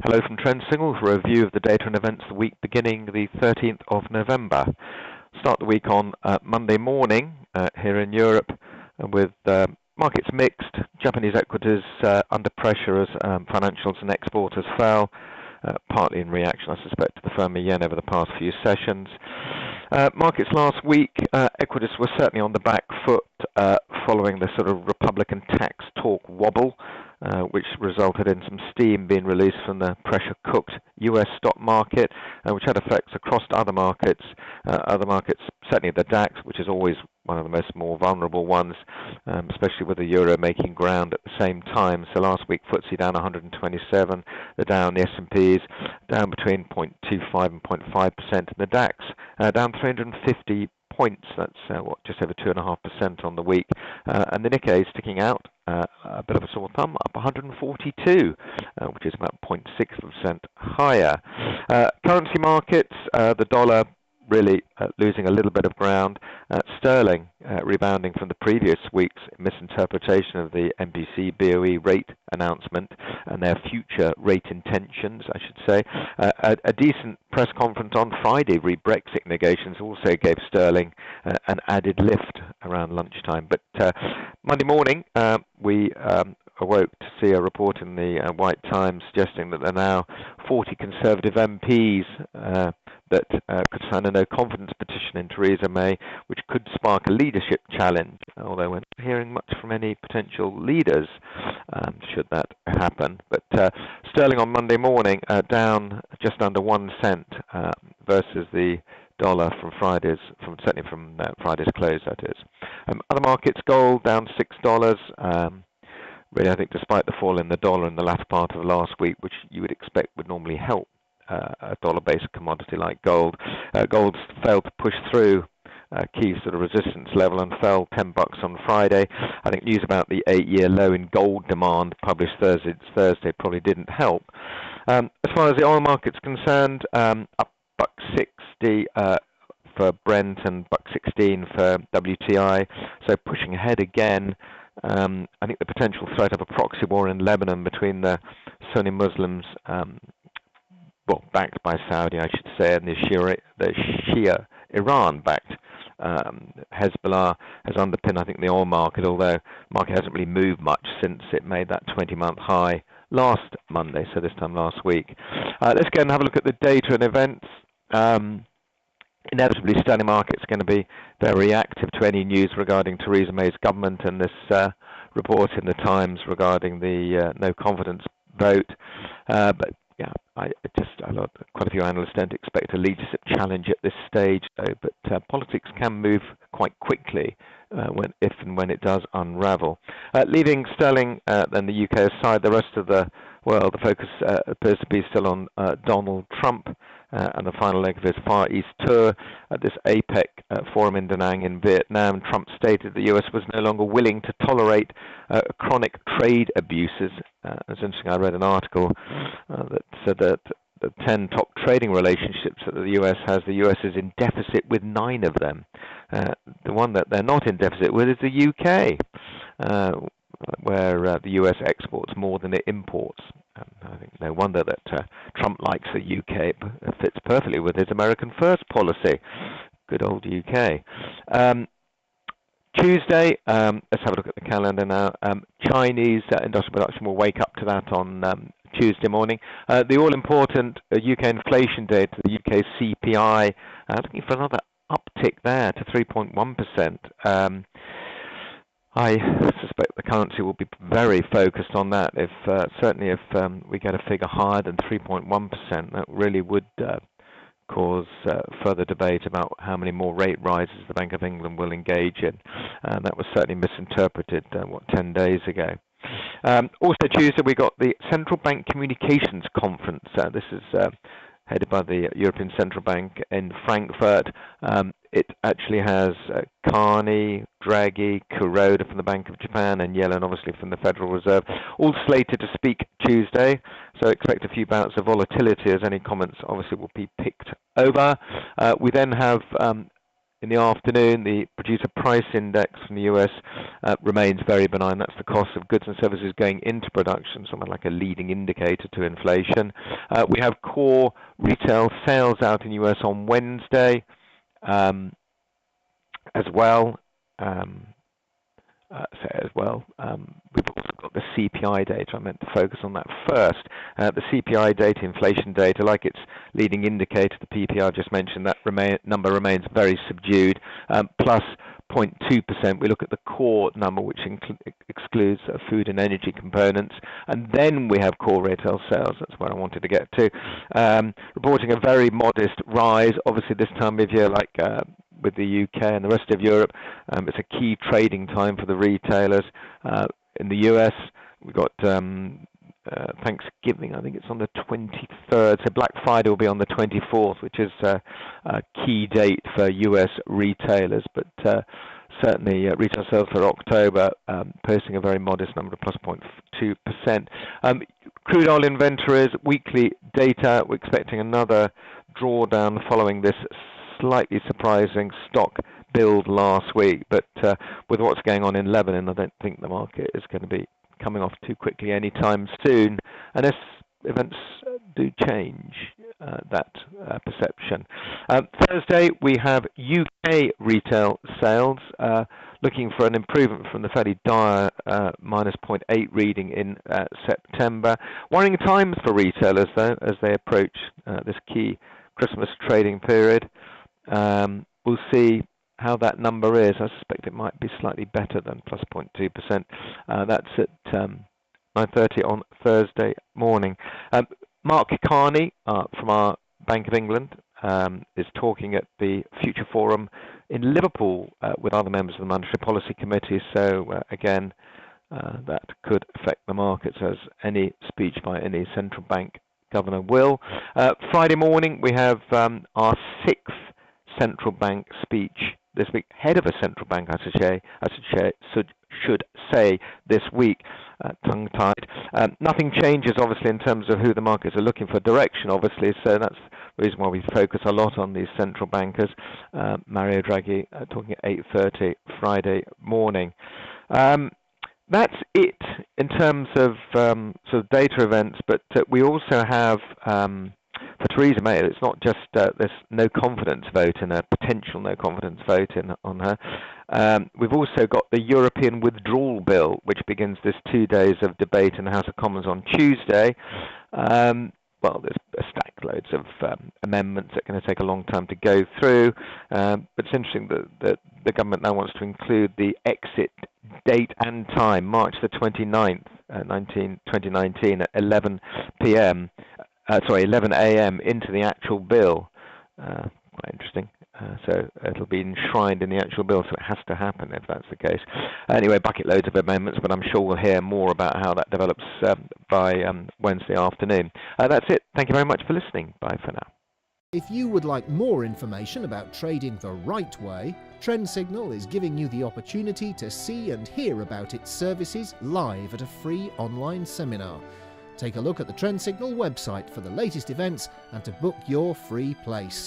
Hello from Trend Signal for a review of the data and events of the week beginning the 13th of November. Start the week on Monday morning here in Europe with markets mixed. Japanese equities under pressure as financials and exporters fell, partly in reaction, I suspect, to the firmer yen over the past few sessions. Markets last week, equities were certainly on the back foot following the sort of Republican tax talk wobble, which resulted in some steam being released from the pressure-cooked US stock market, which had effects across other markets. Certainly the DAX, which is always one of the more vulnerable ones, especially with the euro making ground at the same time. So last week, FTSE down 127, the Dow and the S&Ps down between 0.25 and 0.5%, and the DAX down 350 points. That's just over 2.5% on the week, and the Nikkei sticking out a bit of a sore thumb, up 142, which is about 0.6% higher. Currency markets, the dollar really losing a little bit of ground. Sterling rebounding from the previous week's misinterpretation of the MPC BOE rate announcement and their future rate intentions, I should say. A decent press conference on Friday re-Brexit negotiations also gave sterling an added lift around lunchtime. But Monday morning, we awoke to see a report in the White Times suggesting that there are now 40 Conservative MPs that could sign a no-confidence petition in Theresa May, which could spark a leadership challenge, although we're not hearing much from any potential leaders should that happen. But sterling on Monday morning down just under 1 cent versus the dollar from Friday's close, that is. Other markets, gold down $6. Really, I think despite the fall in the dollar in the latter part of the last week, which you would expect would normally help a dollar-based commodity like gold, gold's failed to push through key sort of resistance level and fell $10 on Friday. I think news about the 8-year low in gold demand published Thursday probably didn't help. As far as the oil market's concerned, up $1.60 for Brent and $1.16 for WTI, so pushing ahead again. I think the potential threat of a proxy war in Lebanon between the Sunni Muslims, backed by Saudi, I should say, and the Shia Iran-backed Hezbollah has underpinned, I think, the oil market, although the market hasn't really moved much since it made that 20-month high last Monday, so this time last week. Let's go and have a look at the data and events. Inevitably, sterling market's going to be very reactive to any news regarding Theresa May's government and this report in the Times regarding the no confidence vote. But yeah, quite a few analysts don't expect a leadership challenge at this stage, though. But politics can move quite quickly if and when it does unravel. Leaving sterling, then the UK aside, the rest of the world, the focus appears to be still on Donald Trump and the final leg of his Far East tour. At this APEC forum in Da Nang in Vietnam, Trump stated the US was no longer willing to tolerate chronic trade abuses. It's interesting, I read an article that said that the 10 top trading relationships that the US has, the US is in deficit with 9 of them. The one that they're not in deficit with is the UK, where the US exports more than it imports. I think no wonder that Trump likes the UK. It fits perfectly with his American First policy. Good old UK. Tuesday, let's have a look at the calendar now. Chinese industrial production will wake up to that on Tuesday morning. The all-important UK inflation data, the UK CPI, looking for another uptick there to 3.1%. I suspect the currency will be very focused on that. Certainly if we get a figure higher than 3.1%, that really would cause further debate about how many more rate rises the Bank of England will engage in. And that was certainly misinterpreted, 10 days ago. Also Tuesday, we got the Central Bank Communications Conference. This is headed by the European Central Bank in Frankfurt. It actually has Carney, Draghi, Kuroda from the Bank of Japan, and Yellen, obviously, from the Federal Reserve, all slated to speak Tuesday. So expect a few bouts of volatility as any comments, obviously, will be picked over. We then have In the afternoon, the producer price index from the US remains very benign. That's the cost of goods and services going into production, something like a leading indicator to inflation. We have core retail sales out in the US on Wednesday as well. We've also got the CPI data. I meant to focus on that first. The CPI data, inflation data, like its leading indicator, the PPI I just mentioned, that number remains very subdued, plus 0.2%. We look at the core number, which excludes food and energy components, and then we have core retail sales. That's where I wanted to get to. Reporting a very modest rise. Obviously, this time of year, like with the UK and the rest of Europe, it's a key trading time for the retailers. In the US, we've got Thanksgiving, I think it's on the 23rd, so Black Friday will be on the 24th, which is a key date for US retailers, but certainly retail sales for October posting a very modest number of plus 0.2%. Crude oil inventories, weekly data, we're expecting another drawdown following this slightly surprising stock build last week, but with what's going on in Lebanon, I don't think the market is going to be coming off too quickly anytime soon, unless events do change that perception. Thursday, we have UK retail sales, looking for an improvement from the fairly dire minus 0.8 reading in September. Worrying times for retailers, though, as they approach this key Christmas trading period. We'll see how that number is. I suspect it might be slightly better than plus 0.2%. That's at 9:30 on Thursday morning. Mark Carney from our Bank of England is talking at the Future Forum in Liverpool with other members of the Monetary Policy Committee. So again, that could affect the markets, as any speech by any central bank governor will. Friday morning, we have our sixth central bank speech this week. Head of a central bank, I should say this week. Tongue-tied. Nothing changes, obviously, in terms of who the markets are looking for direction, obviously. So that's the reason why we focus a lot on these central bankers. Mario Draghi talking at 8:30 Friday morning. That's it in terms of sort of data events, but we also have, for Theresa May, it's not just this no confidence vote and a potential no confidence vote on her. We've also got the European Withdrawal Bill, which begins this 2 days of debate in the House of Commons on Tuesday. Well, there's stacked loads of amendments that are going to take a long time to go through. But it's interesting that the government now wants to include the exit date and time, March the 29th, 2019 at 11 a.m. into the actual bill. Quite interesting. So it'll be enshrined in the actual bill, so it has to happen if that's the case. Anyway, bucket loads of amendments, but I'm sure we'll hear more about how that develops by Wednesday afternoon. That's it. Thank you very much for listening. Bye for now. If you would like more information about trading the right way, Trend Signal is giving you the opportunity to see and hear about its services live at a free online seminar. Take a look at the Trend Signal website for the latest events and to book your free place.